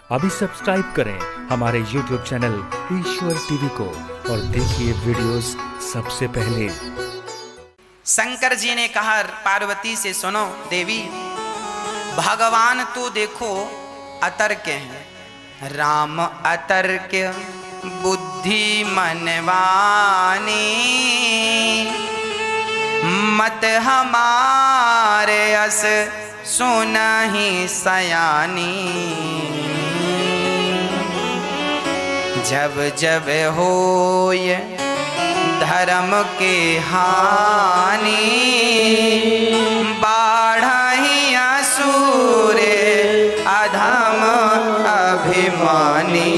अभी सब्सक्राइब करें हमारे YouTube चैनल ईश्वर टीवी को और देखिए वीडियोस सबसे पहले। शंकर जी ने कहा पार्वती से, सुनो देवी, भगवान तो देखो अतर्क हैं, राम अतर्क बुद्धि मनवानी, मत हमारे अस सुनहि सयानी, जब जब होय धर्म के हानि, बाढ़हि असुर अधम अभिमानी,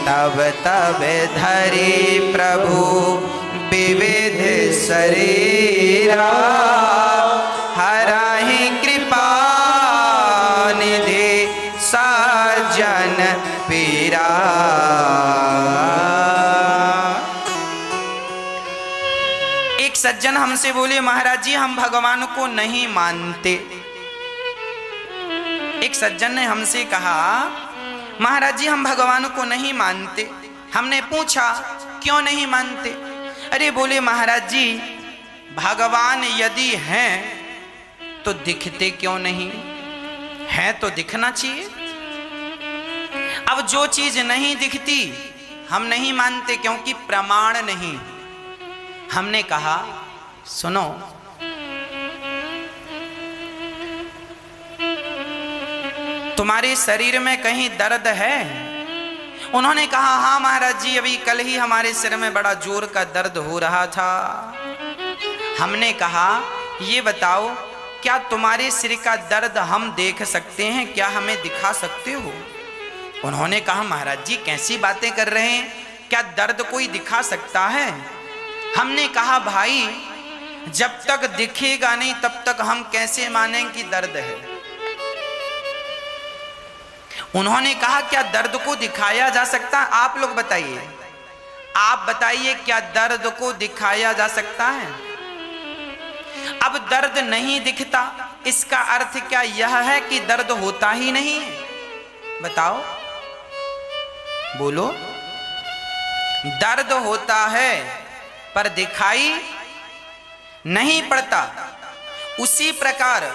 तब तब धरि प्रभु विविध शरीरा, हरहि कृपा निधि सज्जन पीरा। एक सज्जन हमसे बोले, महाराज जी हम भगवान को नहीं मानते। एक सज्जन ने हमसे कहा, महाराज जी हम भगवान को नहीं मानते। हमने पूछा क्यों नहीं मानते? अरे बोले, महाराज जी भगवान यदि हैं तो दिखते क्यों नहीं? हैं तो दिखना चाहिए। अब जो चीज नहीं दिखती हम नहीं मानते क्योंकि प्रमाण नहीं। हमने कहा सुनो, तुम्हारे शरीर में कहीं दर्द है? उन्होंने कहा हाँ महाराज जी, अभी कल ही हमारे सिर में बड़ा जोर का दर्द हो रहा था। हमने कहा ये बताओ, क्या तुम्हारे सिर का दर्द हम देख सकते हैं? क्या हमें दिखा सकते हो? उन्होंने कहा महाराज जी कैसी बातें कर रहे हैं, क्या दर्द कोई दिखा सकता है? हमने कहा भाई, जब तक दिखेगा नहीं तब तक हम कैसे मानें कि दर्द है? उन्होंने कहा क्या दर्द को दिखाया जा सकता है? आप लोग बताइए, आप बताइए क्या दर्द को दिखाया जा सकता है? अब दर्द नहीं दिखता, इसका अर्थ क्या यह है कि दर्द होता ही नहीं है? बताओ, बोलो। दर्द होता है पर दिखाई नहीं पड़ता। उसी प्रकार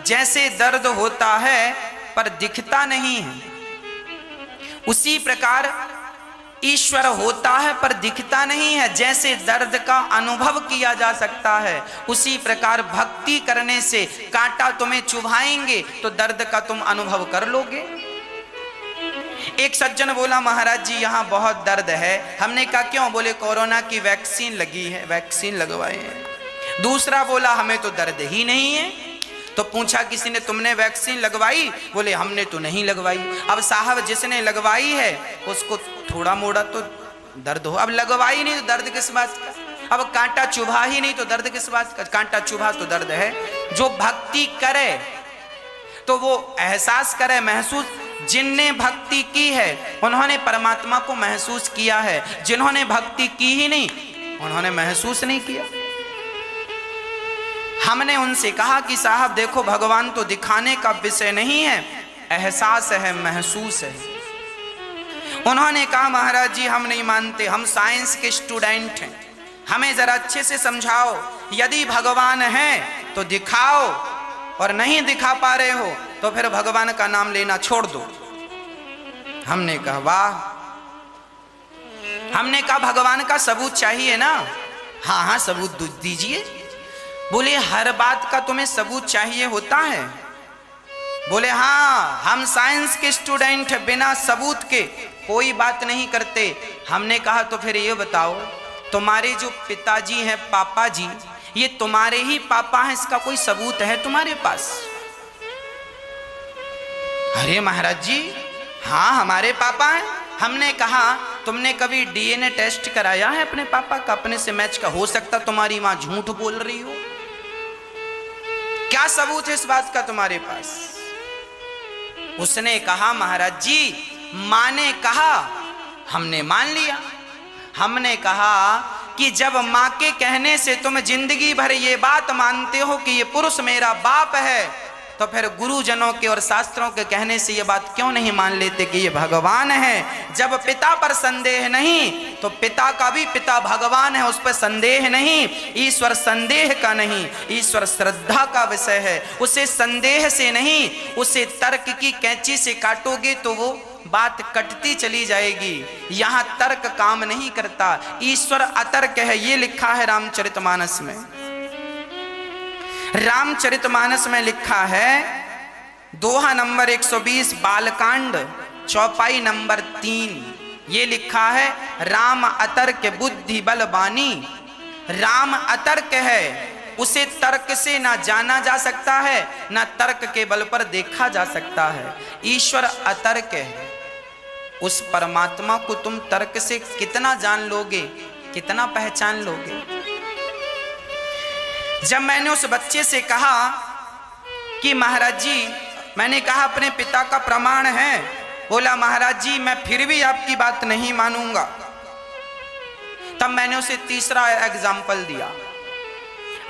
जैसे दर्द होता है पर दिखता नहीं है, उसी प्रकार ईश्वर होता है पर दिखता नहीं है। जैसे दर्द का अनुभव किया जा सकता है, उसी प्रकार भक्ति करने से कांटा तुम्हें चुभाएंगे तो दर्द का तुम अनुभव कर लोगे। एक सज्जन बोला महाराज जी यहाँ बहुत दर्द है। हमने कहा क्यों? बोले कोरोना की वैक्सीन लगी है, वैक्सीन लगवाए हैं। दूसरा बोला हमें तो दर्द ही नहीं है। तो पूछा किसी ने तुमने वैक्सीन लगवाई? बोले हमने तो नहीं लगवाई। अब साहब जिसने लगवाई है उसको थोड़ा मोड़ा तो दर्द हो, अब लगवाई नहीं तो दर्द किस बात का? अब कांटा चुभा ही नहीं तो दर्द किस बात का? कांटा चुभा तो दर्द है। जो भक्ति करे तो वो एहसास करे, महसूस। जिनने भक्ति की है उन्होंने परमात्मा को महसूस किया है, जिन्होंने भक्ति की ही नहीं उन्होंने महसूस नहीं किया। हमने उनसे कहा कि साहब देखो, भगवान तो दिखाने का विषय नहीं है, एहसास है, महसूस है। उन्होंने कहा महाराज जी हम नहीं मानते, हम साइंस के स्टूडेंट हैं, हमें जरा अच्छे से समझाओ। यदि भगवान है तो दिखाओ, और नहीं दिखा पा रहे हो तो फिर भगवान का नाम लेना छोड़ दो। हमने कहा वाह। हमने कहा भगवान का सबूत चाहिए ना? हाँ हाँ सबूत दीजिए। बोले हर बात का तुम्हें सबूत चाहिए होता है? बोले हाँ, हम साइंस के स्टूडेंट हैं, बिना सबूत के कोई बात नहीं करते। हमने कहा तो फिर ये बताओ, तुम्हारे जो पिताजी हैं, पापा जी, ये तुम्हारे ही पापा हैं, इसका कोई सबूत है तुम्हारे पास? अरे महाराज जी हाँ हमारे पापा हैं। हमने कहा तुमने कभी डीएनए टेस्ट कराया है अपने पापा का, अपने से मैच का? हो सकता तुम्हारी मां झूठ बोल रही हो। क्या सबूत है इस बात का तुम्हारे पास? उसने कहा महाराज जी मां ने कहा, हमने मान लिया। हमने कहा कि जब मां के कहने से तुम जिंदगी भर ये बात मानते हो कि ये पुरुष मेरा बाप है, तो फिर गुरुजनों के और शास्त्रों के कहने से ये बात क्यों नहीं मान लेते कि ये भगवान है। जब पिता पर संदेह नहीं तो पिता का भी पिता भगवान है, उस पर संदेह नहीं। ईश्वर संदेह का नहीं, ईश्वर श्रद्धा का विषय है। उसे संदेह से नहीं, उसे तर्क की कैंची से काटोगे तो वो बात कटती चली जाएगी। यहां तर्क काम नहीं करता, ईश्वर अतर्क है। ये लिखा है रामचरितमानस में। रामचरितमानस में लिखा है दोहा नंबर 120 बालकांड चौपाई नंबर 3। ये लिखा है राम अतर्क बुद्धि बल बानी। राम अतर्क है, उसे तर्क से ना जाना जा सकता है, ना तर्क के बल पर देखा जा सकता है। ईश्वर अतर्क है। उस परमात्मा को तुम तर्क से कितना जान लोगे, कितना पहचान लोगे। जब मैंने उस बच्चे से कहा कि महाराज जी, मैंने कहा अपने पिता का प्रमाण है, बोला महाराज जी मैं फिर भी आपकी बात नहीं मानूंगा। तब मैंने उसे तीसरा एग्जाम्पल दिया।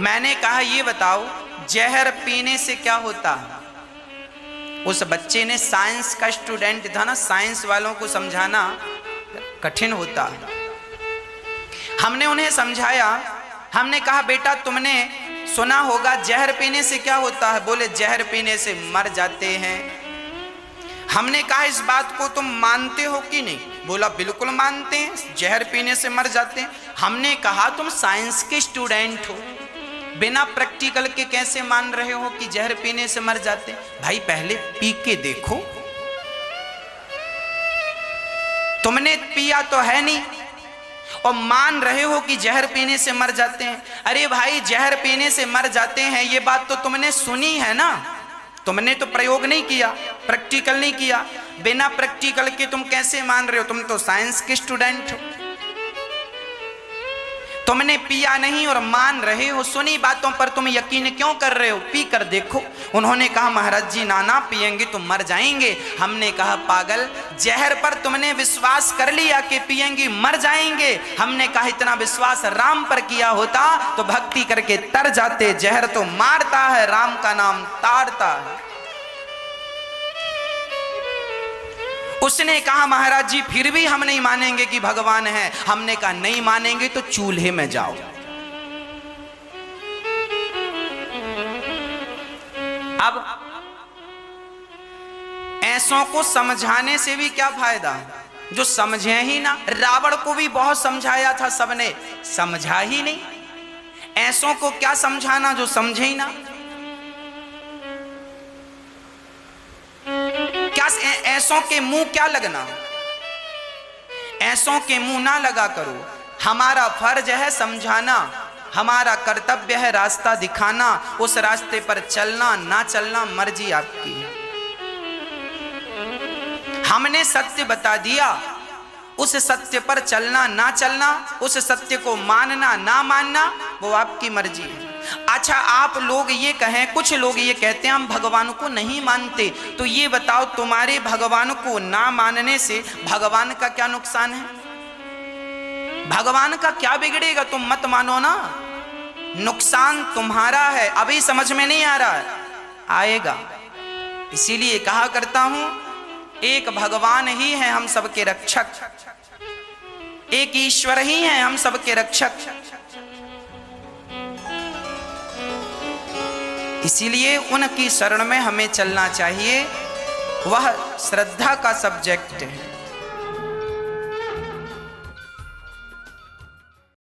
मैंने कहा ये बताओ जहर पीने से क्या होता है। उस बच्चे ने, साइंस का स्टूडेंट था ना, साइंस वालों को समझाना कठिन होता है। हमने उन्हें समझाया, हमने कहा बेटा तुमने सुना होगा जहर पीने से क्या होता है। बोले जहर पीने से मर जाते हैं। हमने कहा इस बात को तुम मानते हो कि नहीं। बोला बिल्कुल मानते हैं, जहर पीने से मर जाते हैं। हमने कहा तुम साइंस के स्टूडेंट हो, बिना प्रैक्टिकल के कैसे मान रहे हो कि जहर पीने से मर जाते। भाई पहले पी के देखो। तुमने पिया तो है नहीं और मान रहे हो कि जहर पीने से मर जाते हैं। अरे भाई जहर पीने से मर जाते हैं ये बात तो तुमने सुनी है ना, तुमने तो प्रयोग नहीं किया, प्रैक्टिकल नहीं किया। बिना प्रैक्टिकल के तुम कैसे मान रहे हो। तुम तो साइंस के स्टूडेंट हो, तुमने पिया नहीं और मान रहे हो। सुनी बातों पर तुम यकीन क्यों कर रहे हो, पी कर देखो। उन्होंने कहा महाराज जी ना पिएंगे तो मर जाएंगे। हमने कहा पागल, जहर पर तुमने विश्वास कर लिया कि पिएंगे मर जाएंगे। हमने कहा इतना विश्वास राम पर किया होता तो भक्ति करके तर जाते। जहर तो मारता है, राम का नाम ताड़ता है। उसने कहा महाराज जी फिर भी हम नहीं मानेंगे कि भगवान है। हमने कहा नहीं मानेंगे तो चूल्हे में जाओ। अब ऐसों को समझाने से भी क्या फायदा, जो समझे ही ना। रावण को भी बहुत समझाया था सबने, समझा ही नहीं। ऐसों को क्या समझाना जो समझे ही ना। क्या ऐसों के मुंह क्या लगना, ऐसों के मुंह ना लगा करो। हमारा फर्ज है समझाना, हमारा कर्तव्य है रास्ता दिखाना। उस रास्ते पर चलना ना चलना मर्जी आपकी है। हमने सत्य बता दिया, उस सत्य पर चलना ना चलना, उस सत्य को मानना ना मानना वो आपकी मर्जी है। अच्छा आप लोग ये कहें, कुछ लोग ये कहते हैं हम भगवान को नहीं मानते, तो ये बताओ तुम्हारे भगवान को ना मानने से भगवान का क्या नुकसान है, भगवान का क्या बिगड़ेगा। तुम मत मानो ना, नुकसान तुम्हारा है। अभी समझ में नहीं आ रहा है, आएगा। इसीलिए कहा करता हूं एक भगवान ही है हम सबके रक्षक, एक ईश्वर ही है हम सबके रक्षक। इसीलिए उनकी शरण में हमें चलना चाहिए। वह श्रद्धा का सब्जेक्ट है।